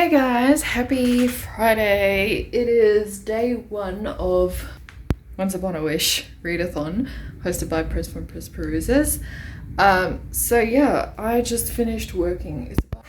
Hey guys, happy Friday. It is day one of Once Upon a Wish Readathon, hosted by Press from Press Perusers. So yeah, I just finished working. It's about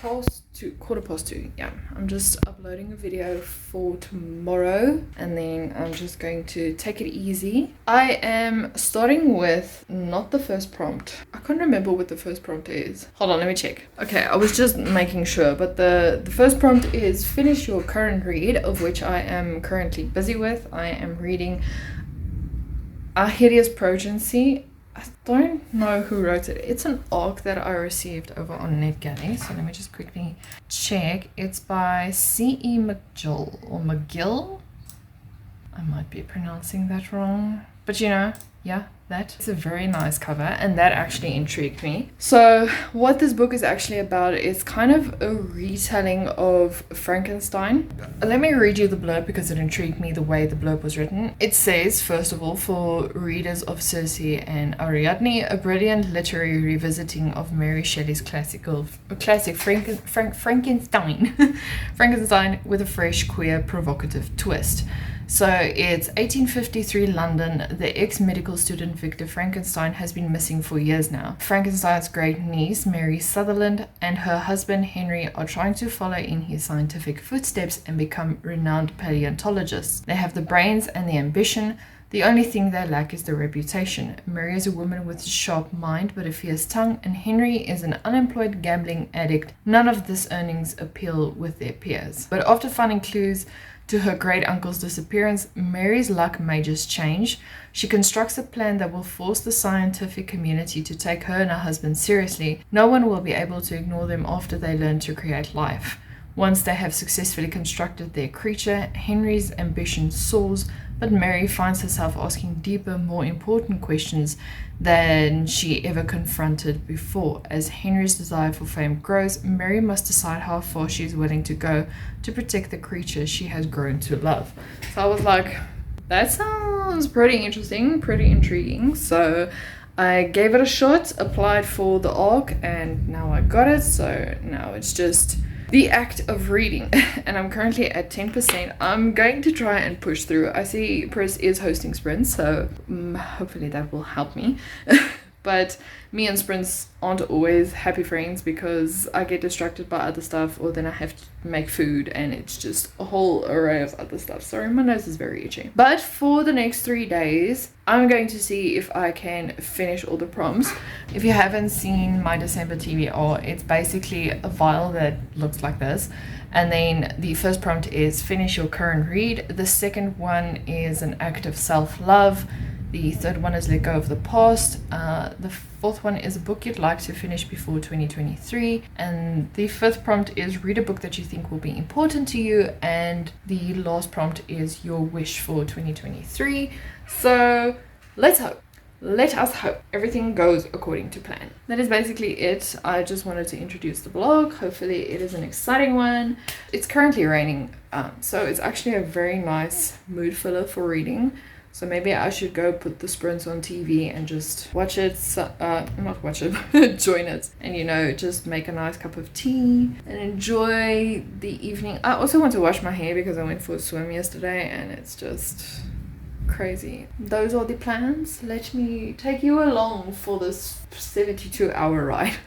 quarter past two. Yeah, I'm just uploading a video for tomorrow and then I'm just going to take it easy. I am starting with not the first prompt. I can't remember what the first prompt is. Hold on, let me check. Okay, I was just making sure, but the first prompt is finish your current read, of which I am currently busy with. I am reading A Hideous Progeny. I don't know who wrote it. It's an arc that I received over on NetGalley. So let me just quickly check. It's by C.E. McGill or McGill. I might be pronouncing that wrong. But you know, yeah, that. It's a very nice cover and that actually intrigued me. So what this book is actually about is kind of a retelling of Frankenstein. Let me read you the blurb because it intrigued me the way the blurb was written. It says, first of all, for readers of Circe and Ariadne, a brilliant literary revisiting of Mary Shelley's classic Frankenstein. Frankenstein with a fresh, queer, provocative twist. So it's 1853 London. The ex-medical student Victor Frankenstein has been missing for years now. Frankenstein's great niece, Mary Sutherland, and her husband Henry are trying to follow in his scientific footsteps and become renowned paleontologists. They have the brains and the ambition. The only thing they lack is the reputation. Mary is a woman with a sharp mind but a fierce tongue, and Henry is an unemployed gambling addict. None of this earnings appeal with their peers. But after finding clues to her great-uncle's disappearance, Mary's luck may just change. She constructs a plan that will force the scientific community to take her and her husband seriously. No one will be able to ignore them after they learn to create life. Once they have successfully constructed their creature, Henry's ambition soars, but Mary finds herself asking deeper, more important questions than she ever confronted before. As Henry's desire for fame grows, Mary must decide how far she is willing to go to protect the creature she has grown to love. So I was like, that sounds pretty interesting, pretty intriguing. So I gave it a shot, applied for the arc, and now I got it. So now it's just the act of reading, and I'm currently at 10%. I'm going to try and push through. I see Press is hosting sprints, so hopefully that will help me. But me and sprints aren't always happy friends because I get distracted by other stuff, or then I have to make food, and it's just a whole array of other stuff. Sorry, my nose is very itchy. But for the next 3 days, I'm going to see if I can finish all the prompts. If you haven't seen my December TBR, it's basically a vial that looks like this. And then the first prompt is finish your current read. The second one is an act of self-love. The third one is let go of the past. The fourth one is a book you'd like to finish before 2023. And the fifth prompt is read a book that you think will be important to you. And the last prompt is your wish for 2023. So let's hope. Let us hope everything goes according to plan. That is basically it. I just wanted to introduce the blog. Hopefully it is an exciting one. It's currently raining, so it's actually a very nice mood filler for reading. So maybe I should go put the sprints on TV and just watch it, not watch it, join it. And you know, just make a nice cup of tea and enjoy the evening. I also want to wash my hair because I went for a swim yesterday and it's just crazy. Those are the plans. Let me take you along for this 72-hour ride.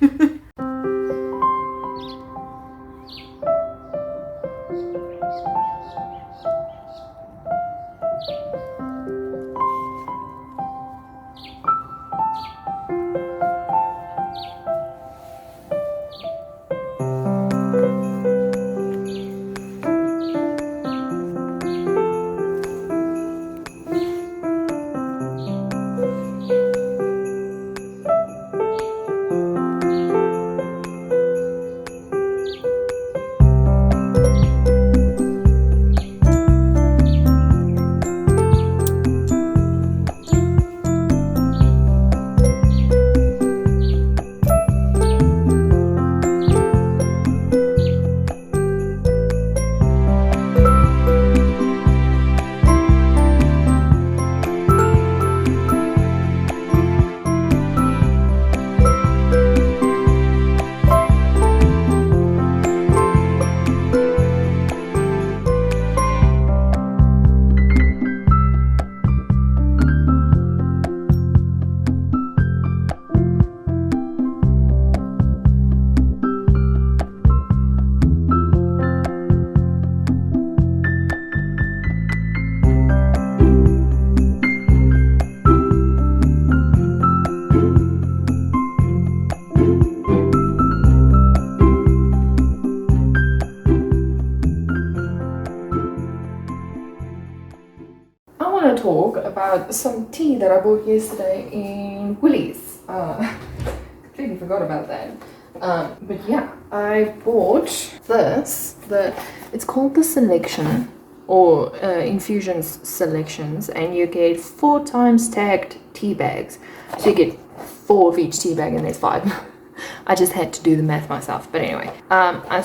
to talk about some tea that I bought yesterday in Woolies. Completely forgot about that. But yeah, I bought this. It's called the Selection, or Infusions Selections, and you get 4 times tagged tea bags. So you get 4 of each tea bag, and there's 5. I just had to do the math myself. But anyway, I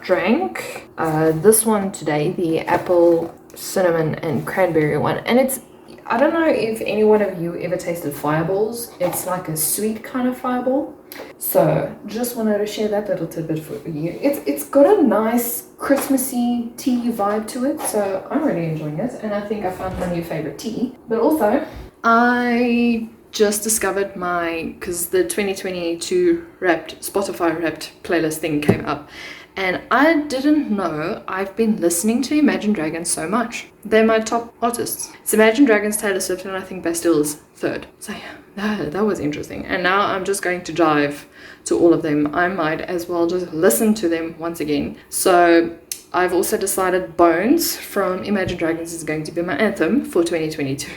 drank this one today, the apple, cinnamon, and cranberry one, and it's, I don't know if any one of you ever tasted fireballs. It's like a sweet kind of fireball. So just wanted to share that little tidbit for you. It's got a nice Christmassy tea vibe to it, so I'm really enjoying it, and I think I found my new favorite tea. But also, I just discovered because the 2022 Spotify Wrapped playlist thing came up, and I didn't know I've been listening to Imagine Dragons so much. They're my top artists. It's Imagine Dragons, Taylor Swift, and I think Bastille's third. So yeah, that was interesting. And now I'm just going to dive to all of them. I might as well just listen to them once again. So I've also decided Bones from Imagine Dragons is going to be my anthem for 2022.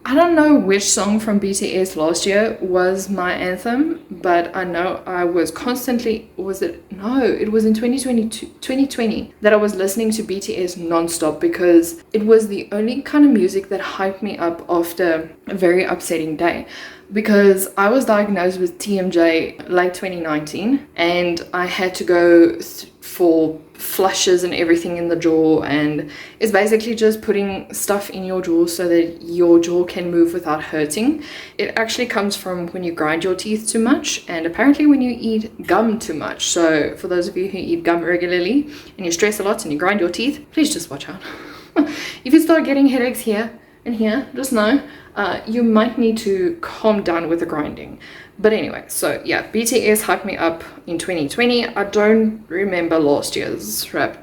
I don't know which song from BTS last year was my anthem, but I know I was constantly, it was in 2020 that I was listening to BTS non-stop, because it was the only kind of music that hyped me up after a very upsetting day. Because I was diagnosed with TMJ late 2019, and I had to go for flushes and everything in the jaw, and it's basically just putting stuff in your jaw so that your jaw can move without hurting. It actually comes from when you grind your teeth too much, and apparently when you eat gum too much. So for those of you who eat gum regularly and you stress a lot and you grind your teeth, please just watch out. If you start getting headaches here and here, just know you might need to calm down with the grinding. But anyway, so yeah, BTS hyped me up in 2020. I don't remember last year's rap.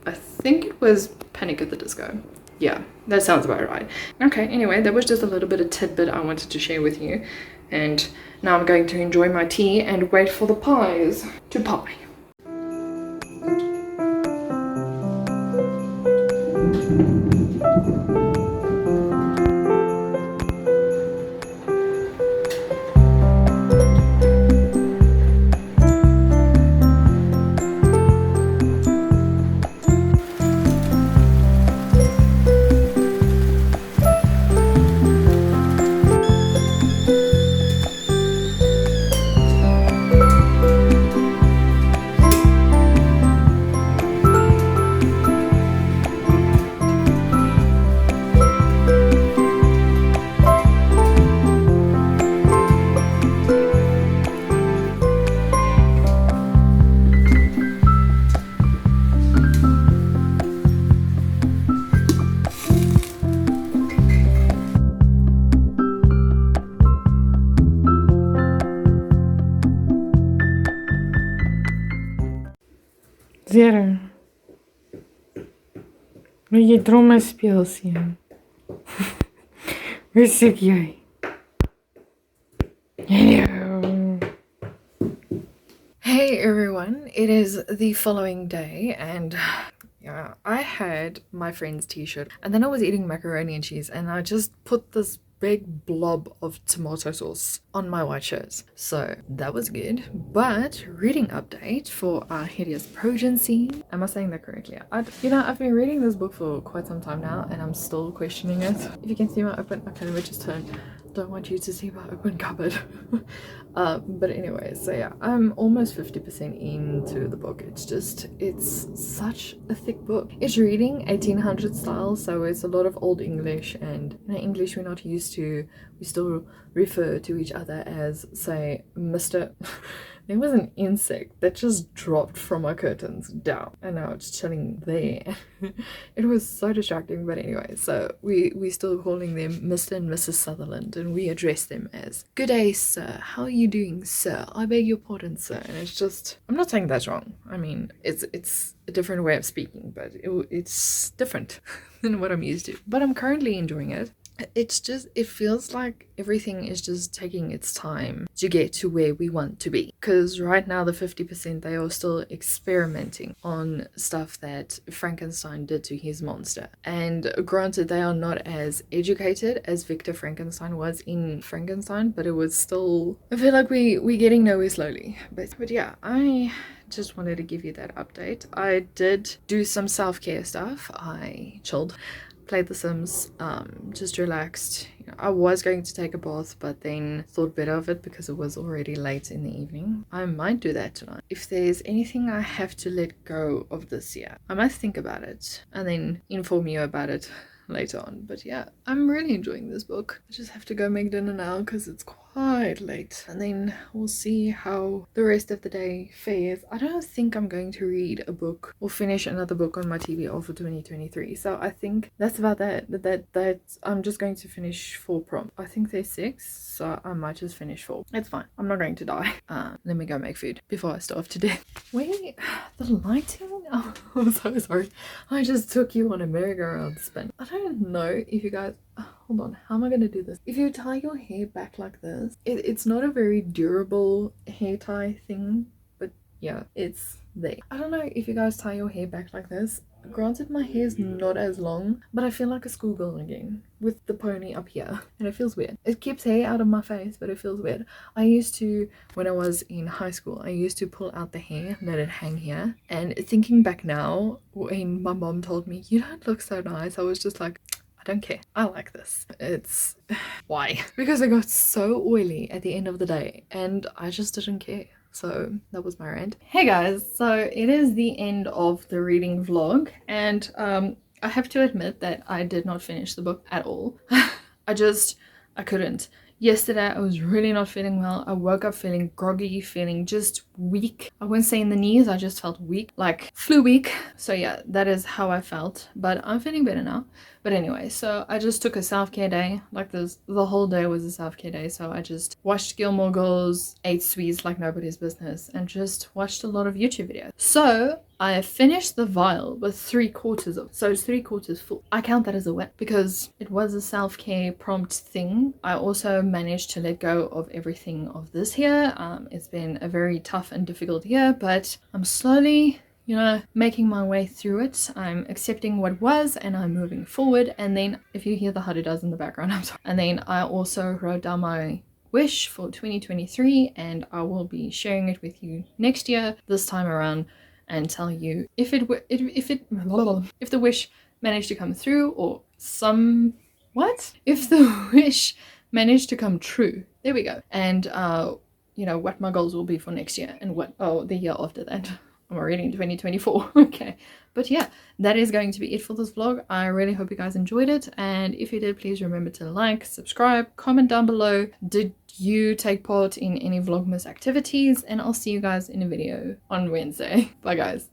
I think it was Panic at the Disco. Yeah, that sounds about right. Okay, anyway, that was just a little bit of tidbit I wanted to share with you. And now I'm going to enjoy my tea and wait for the pies to pie. Zero. Wil jy dromme speel, seun? Hoe soek jy? Hello. Hey everyone, it is the following day, and yeah, I had my friend's t-shirt, and then I was eating macaroni and cheese, and I just put this big blob of tomato sauce on my white shirt. So that was good. But reading update for our hideous progeny. Am I saying that correctly? I've been reading this book for quite some time now, and I'm still questioning it. If you can see my open, okay, let me just turn. Don't want you to see my open cupboard. But anyway, so yeah, I'm almost 50% into the book. It's such a thick book. It's reading 1800 style, so it's a lot of old English, and English we're not used to. We still refer to each other as, say, Mr. There was an insect that just dropped from our curtains down, and now it's chilling there. It was so distracting, but anyway, so we still calling them Mr. and Mrs. Sutherland, and we address them as, "Good day, sir. How are you doing, sir? I beg your pardon, sir." And it's just, I'm not saying that's wrong. I mean, it's a different way of speaking, but it's different than what I'm used to. But I'm currently enjoying it. it's just, it feels like everything is just taking its time to get to where we want to be, because right now the 50%, they are still experimenting on stuff that Frankenstein did to his monster. And granted, they are not as educated as Victor Frankenstein was in Frankenstein, but it was still, I feel like we're getting nowhere slowly. But yeah, I just wanted to give you that update. I did do some self-care stuff. I chilled, played The Sims, just relaxed. You know, I was going to take a bath, but then thought better of it because it was already late in the evening. I might do that tonight. If there's anything I have to let go of this year, I might think about it and then inform you about it later on. But yeah, I'm really enjoying this book. I just have to go make dinner now because it's quite late, and then we'll see how the rest of the day fares. I don't think I'm going to read a book or finish another book on my TBR for 2023, so I think that's about that I'm just going to finish 4 prompts. I think there's 6, so I might just finish 4. It's fine, I'm not going to die. Let me go make food before I starve to death. Wait, the lighting? Oh, I'm so sorry. I just took you on a merry-go-round spin. I don't know if you guys, hold on, how am I going to do this? If you tie your hair back like this, it's not a very durable hair tie thing, but yeah, it's there. I don't know if you guys tie your hair back like this. Granted, my hair is not as long, but I feel like a schoolgirl again with the pony up here, and it feels weird. It keeps hair out of my face, but it feels weird. I used to, when I was in high school, I used to pull out the hair, let it hang here, and thinking back now, when my mom told me, "You don't look so nice," I was just like, I don't care. I like this. It's why? Because I got so oily at the end of the day and I just didn't care. So that was my rant. Hey guys, so it is the end of the reading vlog, and I have to admit that I did not finish the book at all. I couldn't. Yesterday I was really not feeling well. I woke up feeling groggy, feeling just weak. I wouldn't say in the knees, I just felt weak, like flu weak. So yeah, that is how I felt, but I'm feeling better now. But anyway, so I just took a self-care day. Like the whole day was a self-care day. So I just watched Gilmore Girls, ate sweets like nobody's business, and just watched a lot of YouTube videos. So I finished the vial with 3/4 of, so it's 3/4 full. I count that as a win because it was a self-care prompt thing. I also managed to let go of everything of this year. It's been a very tough and difficult year, but I'm slowly, you know, making my way through it. I'm accepting what was and I'm moving forward. And then if you hear the huddy-duzz in the background, I'm sorry. And then I also wrote down my wish for 2023, and I will be sharing it with you next year this time around, and tell you if the wish managed to come through, or if the wish managed to come true. There we go. And you know, what my goals will be for next year and the year after that. I'm already in 2024. Okay, but yeah, that is going to be it for this vlog. I really hope you guys enjoyed it, and if you did, please remember to like, subscribe, comment down below. Did you take part in any Vlogmas activities? And I'll see you guys in a video on Wednesday. Bye guys.